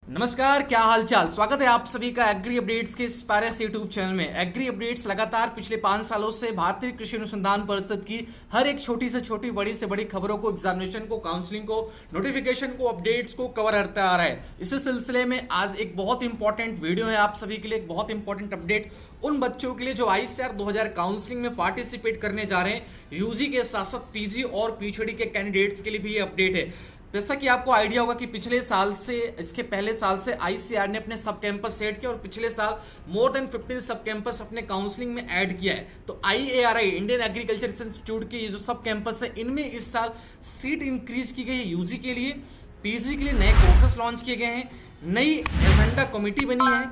नमस्कार, क्या हाल चाल। स्वागत है आप सभी का एग्री अपडेट्स के इस पारस यूट्यूब चैनल में। एग्री अपडेट्स लगातार पिछले 5 सालों से भारतीय कृषि अनुसंधान परिषद की हर एक छोटी से छोटी, बड़ी से बड़ी खबरों को, एग्जामिनेशन को, काउंसलिंग को, नोटिफिकेशन को, अपडेट्स को कवर करता आ रहा है। इसी सिलसिले में आज एक बहुत इंपॉर्टेंट वीडियो है आप सभी के लिए, एक बहुत इंपॉर्टेंट अपडेट उन बच्चों के लिए जो आईसीआर 2000 काउंसलिंग में पार्टिसिपेट करने जा रहे हैं। यूजी के साथ साथ पीजी और पीएचडी के कैंडिडेट्स के लिए भी ये अपडेट है। जैसा कि आपको आइडिया होगा कि पिछले साल से, इसके पहले साल से आईसीआर ने अपने सब कैंपस सेट किया और पिछले साल मोर देन 15 सब कैंपस अपने काउंसलिंग में ऐड किया है। तो आईएआरआई, इंडियन एग्रीकल्चर इंस्टीट्यूट के ये जो सब कैंपस है, इनमें इस साल सीट इंक्रीज की गई है। यूजी के लिए, पीजी के लिए नए कोर्सेस लॉन्च किए गए हैं, नई एजेंडा कमेटी बनी है,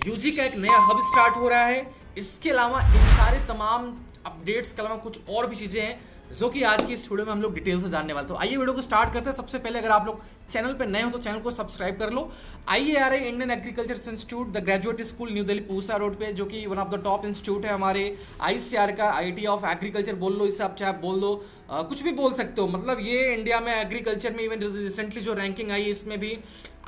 यूजी का एक नया हब स्टार्ट हो रहा है। इसके अलावा इन सारे तमाम अपडेट्स के अलावा कुछ और भी चीजें हैं जो कि आज की इस वीडियो में हम लोग डिटेल से जानने वाले। तो आइए वीडियो को स्टार्ट करते हैं। सबसे पहले अगर आप लोग चैनल पे नए हो तो चैनल को सब्सक्राइब कर लो। IARI, Indian agriculture institute, the graduate school, new Delhi Pusa road पे, जो कि one of the top institute है हमारे आईसीआर का। आईटी ऑफ एग्रीकल्चर बोल लो, इसे आप चाहे बोल दो, कुछ भी बोल सकते हो। मतलब ये इंडिया में एग्रीकल्चर में इवन रिसेंटली जो रैंकिंग आई है, इसमें भी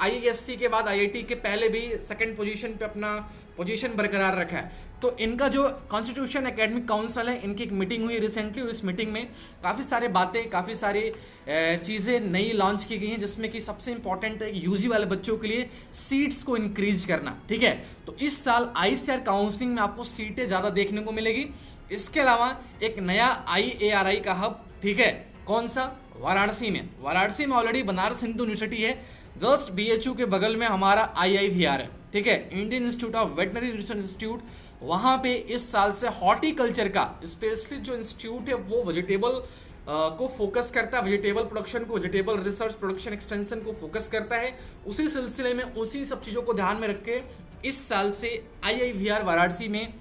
आईएससी के बाद आईआईटी के पहले भी सेकंड पोजीशन पे अपना पोजीशन बरकरार रखा है। तो इनका जो कॉन्स्टिट्यूशन एकेडमिक काउंसिल है, इनकी एक मीटिंग हुई रिसेंटली और इस मीटिंग में काफ़ी सारे बातें, काफ़ी सारी चीज़ें नई लॉन्च की गई हैं, जिसमें कि सबसे इंपॉर्टेंट है यूजी वाले बच्चों के लिए सीट्स को इंक्रीज करना। ठीक है, तो इस साल आईसीआर काउंसलिंग में आपको सीटें ज़्यादा देखने को मिलेगी। इसके अलावा एक नया आईएआरआई का हब, ठीक है, कौन सा? वाराणसी में। वाराणसी में ऑलरेडी बनारस हिंदू यूनिवर्सिटी है, जस्ट बीएचयू के बगल में हमारा आईआईवीआर है। ठीक है, Indian institute of veterinary research institute. वहां पे इस साल से हॉर्टिकल्चर का स्पेशली जो इंस्टीट्यूट है वो वेजिटेबल को फोकस करता है, वेजिटेबल प्रोडक्शन को, वेजिटेबल रिसर्च प्रोडक्शन एक्सटेंशन को फोकस करता है। उसी सिलसिले में उसी सब चीज़ों को ध्यान में रख के इस साल से आईआईवीआर वाराणसी में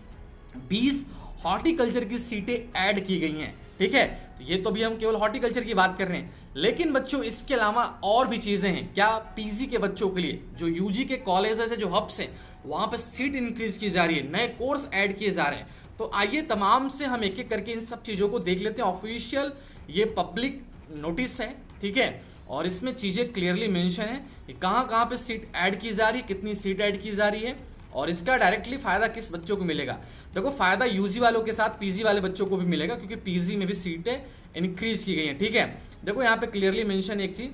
20 हॉर्टिकल्चर की सीटें ऐड की गई हैं। ठीक है, तो ये तो भी हम केवल हॉर्टिकल्चर की बात कर रहे हैं, लेकिन बच्चों इसके अलावा और भी चीज़ें हैं। क्या? पीजी के बच्चों के लिए जो यूजी के कॉलेजेस है, जो हब्स हैं, वहाँ पे सीट इंक्रीज की जा रही है, नए कोर्स ऐड किए जा रहे हैं। तो आइए तमाम से हम एक एक करके इन सब चीज़ों को देख लेते हैं। ऑफिशियल ये पब्लिक नोटिस है, ठीक है, और इसमें चीज़ें क्लियरली मेंशन है कि कहाँ कहाँ पे सीट ऐड की जा रही है, कितनी सीट ऐड की जा रही है और इसका डायरेक्टली फ़ायदा किस बच्चों को मिलेगा। देखो, फ़ायदा यूजी वालों के साथ पीजी वाले बच्चों को भी मिलेगा, क्योंकि पीजी में भी सीटें इंक्रीज की गई हैं। ठीक है, देखो यहाँ पे क्लियरली मेंशन एक चीज़,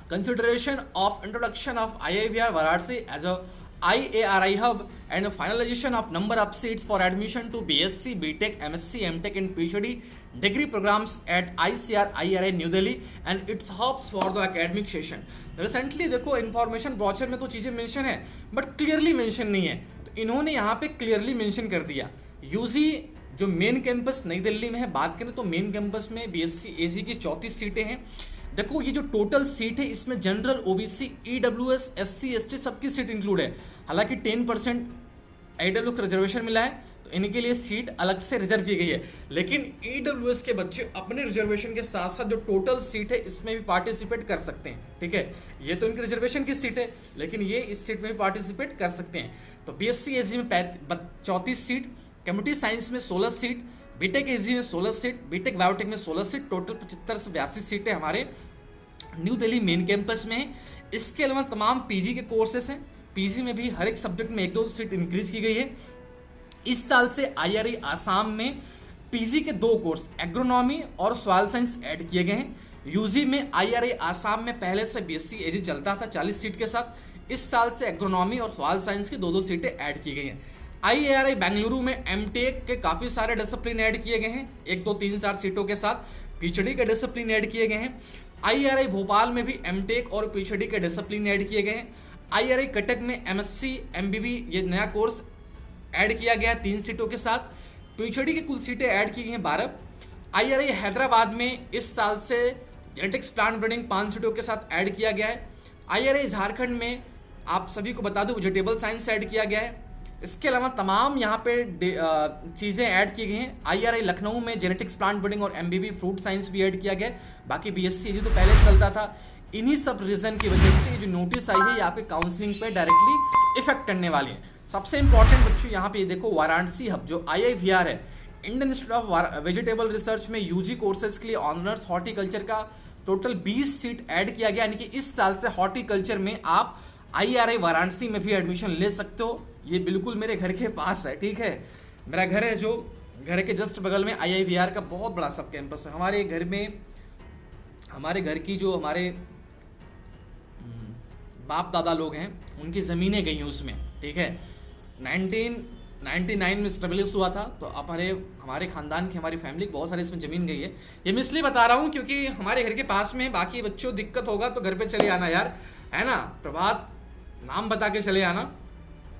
consideration of introduction of IIVR Varanasi as a IARI hub and finalization of number of seats for admission to BSc, BTech, MSc, MTech and PhD degree programs at ICR IRI New Delhi and its hubs for the academic session। Recently देखो, information brochure में तो चीज़ें mention है but clearly mention नहीं है, तो इन्होंने यहाँ पे क्लियरली मेंशन कर दिया। यूजी जो मेन कैंपस नई दिल्ली में है, बात करें तो मेन कैंपस में BSc AG की 34 सीटें हैं। देखो, ये जो टोटल सीट है इसमें general, OBC, EWS, SC ST सबकी सीट इंक्लूड है। हालांकि 10% ईडब्ल्यू का रिजर्वेशन मिला है, तो इनके लिए सीट अलग से रिजर्व की गई है, लेकिन ईडब्ल्यूएस के बच्चे अपने रिजर्वेशन के साथ साथ जो टोटल सीट है इसमें भी पार्टिसिपेट कर सकते हैं। ठीक है, ये तो इनके रिजर्वेशन की सीट है, लेकिन ये इस सीट में भी पार्टिसिपेट कर सकते हैं। तो BSc AG में 34 सीट, कंप्यूटर साइंस में 16 सीट, बीटेक एजी में 16 सीट, बीटेक बायोटेक में 16 सीट, टोटल 75 से 82 सीटें हमारे न्यू दिल्ली मेन कैंपस में है। इसके अलावा तमाम पीजी के कोर्सेस हैं, पीजी में भी हर एक सब्जेक्ट में 1-2 सीट इंक्रीज की गई है। इस साल से आईआरआई आसाम में पीजी के 2 कोर्स, एग्रोनॉमी और सॉइल साइंस ऐड किए गए हैं। यूजी में आईआरआई आसाम में पहले से BSc AG चलता था 40 सीट के साथ, इस साल से एग्रोनॉमी और सॉइल साइंस की 2-2 सीटें ऐड की गई हैं। आईएआरआई बेंगलुरु में एमटेक के काफ़ी सारे डिसिप्लिन ऐड किए गए हैं, 1, 2, 3, 4 सीटों के साथ पीएचडी के डिसिप्लिन ऐड किए गए हैं। आईआरआई भोपाल में भी एमटेक और पीएचडी के डिसिप्लिन ऐड किए गए हैं। आईआरआई कटक में MSc MBB ये नया कोर्स ऐड किया गया है 3 सीटों के साथ। पीएचडी की कुल सीटें ऐड की गई हैं 12। आईआरआई हैदराबाद में इस साल से जेनेटिक्स प्लांट ब्रीडिंग 5 सीटों के साथ ऐड किया गया है। आईआरआई झारखंड में आप सभी को बता दूं वेजिटेबल साइंस ऐड किया गया है। इसके अलावा तमाम यहाँ पे चीज़ें ऐड की गई हैं। आईआरआई लखनऊ में जेनेटिक्स प्लांट ब्रीडिंग और MBB फ्रूट साइंस भी ऐड किया गया है। बाकी BSc AG तो पहले से चलता था। इन्हीं सब रीज़न की वजह से जो नोटिस आई है यहाँ पे काउंसलिंग पे डायरेक्टली इफेक्ट करने वाली है। सबसे इंपॉर्टेंट बच्चों यहाँ पे देखो, वाराणसी हब जो IIVR है, Indian institute of vegetable research में यूजी कोर्सेज के लिए ऑनर्स हॉर्टिकल्चर का टोटल 20 सीट ऐड किया गया, यानी कि इस साल से हॉर्टिकल्चर में आप IRI वाराणसी में भी एडमिशन ले सकते हो। ये बिल्कुल मेरे घर के पास है, ठीक है। मेरा घर है जो घर के जस्ट बगल में IIVR का बहुत बड़ा सब कैंपस है। हमारे घर में हमारे घर की जो हमारे बाप दादा लोग हैं उनकी ज़मीनें गई हैं उसमें, ठीक है। 1999 में स्टेब्लिश हुआ था, तो हमारे खानदान की हमारी फैमिली की बहुत सारी इसमें ज़मीन गई है। ये मैं इसलिए बता रहा हूँ क्योंकि हमारे घर के पास में, बाकी बच्चों दिक्कत होगा तो घर पे चले आना यार, है ना। प्रभात नाम बता के चले आना,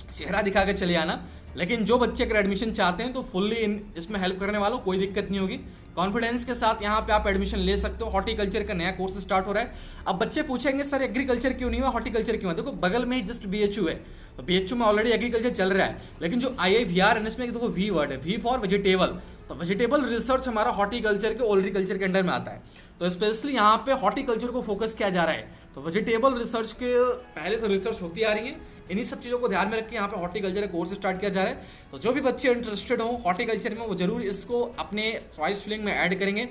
चेहरा दिखा के चले आना। लेकिन जो बच्चे अगर एडमिशन चाहते हैं तो फुल्ली इसमें हेल्प करने वालों, कोई दिक्कत नहीं होगी। कॉन्फिडेंस के साथ यहाँ पे आप एडमिशन ले सकते हो। हॉर्टिकल्चर का नया कोर्स स्टार्ट हो रहा है। अब बच्चे पूछेंगे सर एग्रीकल्चर क्यों नहीं हुआ, हॉर्टिकल्चर क्यों है? देखो बगल में ही जस्ट BHU है, तो BHU में ऑलरेडी एग्रीकल्चर चल रहा है। लेकिन जो IIVR है इसमें देखो V वर्ड है, V फॉर वेजिटेबल, तो वेजिटेबल रिसर्च हमारा हॉर्टिकल्चर के ओलरीकल्चर के अंडर में आता है। तो स्पेशली यहाँ पे हॉर्टिकल्चर को फोकस किया जा रहा है। तो वेजिटेबल रिसर्च के पहले से रिसर्च होती आ रही है, इन्हीं सब चीज़ों को ध्यान में रख के यहाँ पे हॉर्टिकल्चर का कोर्स स्टार्ट किया जा रहा है। तो जो भी बच्चे इंटरेस्टेड हो हॉर्टिकल्चर में वो जरूर इसको अपने चॉइस फिलिंग में ऐड करेंगे।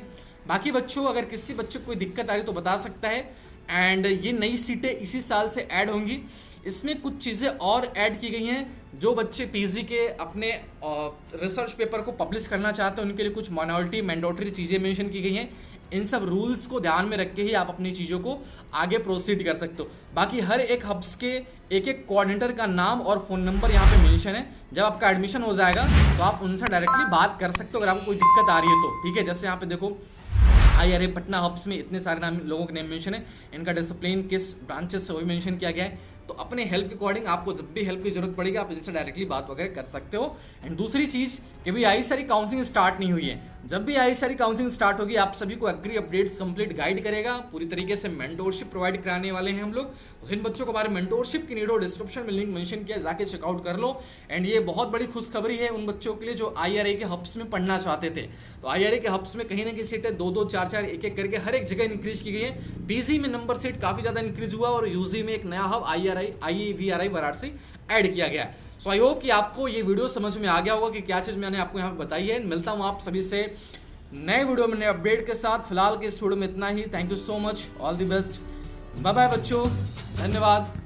बाकी बच्चों अगर किसी बच्चे को कोई दिक्कत आ रही तो बता सकता है। एंड ये नई सीटें इसी साल से ऐड होंगी। इसमें कुछ चीज़ें और ऐड की गई हैं। जो बच्चे PG के अपने रिसर्च पेपर को पब्लिश करना चाहते हैं उनके लिए कुछ माइनॉरिटी मैंडेटरी चीज़ें मेंशन की गई हैं। इन सब रूल्स को ध्यान में रख के ही आप अपनी चीज़ों को आगे प्रोसीड कर सकते हो। बाकी हर एक हब्स के एक एक कोऑर्डिनेटर का नाम और फ़ोन नंबर यहाँ पे मेंशन है। जब आपका एडमिशन हो जाएगा तो आप उनसे डायरेक्टली बात कर सकते हो अगर आपको कोई दिक्कत आ रही है तो, ठीक है। जैसे यहाँ पे देखो IRI पटना हब्स में इतने सारे नाम लोगों के नेम मेंशन है, इनका डिसिप्लिन किस ब्रांचेस से वो भी मेंशन किया गया है। तो अपने हेल्प के अकॉर्डिंग आपको जब भी हेल्प की जरूरत पड़ेगी आप इनसे डायरेक्टली बात वगैरह कर सकते हो। एंड दूसरी चीज़ कि भाई IISER काउंसलिंग स्टार्ट नहीं हुई है। जब भी IISER काउंसलिंग स्टार्ट होगी आप सभी को एग्री अपडेट्स कंप्लीट गाइड करेगा, पूरी तरीके से मेंटोरशिप प्रोवाइड कराने वाले हैं हम लोग। तो जिन बच्चों को हमारे मेंटोरशिप की नीड हो डिस्क्रिप्शन में लिंक मेंशन किया, जाके चेकआउट कर लो। एंड ये बहुत बड़ी खुशखबरी है उन बच्चों के लिए जो IRI के हब्स में पढ़ना चाहते थे। तो IRI के हब्स में कहीं ना कहीं सीटें 2-2, 4-4, 1-1 करके हर एक जगह इंक्रीज की गई है। PG में नंबर सीट काफ़ी ज़्यादा इंक्रीज हुआ और UG में एक नया हब IIVRI वाराणसी ऐड किया गया है। सो आई होप कि आपको ये वीडियो समझ में आ गया होगा कि क्या चीज़ मैंने आपको यहाँ पे बताई है। मिलता हूँ आप सभी से नए वीडियो में नए अपडेट के साथ। फिलहाल के इस वीडियो में इतना ही। Thank you so much, all the best, bye bye बच्चों, धन्यवाद।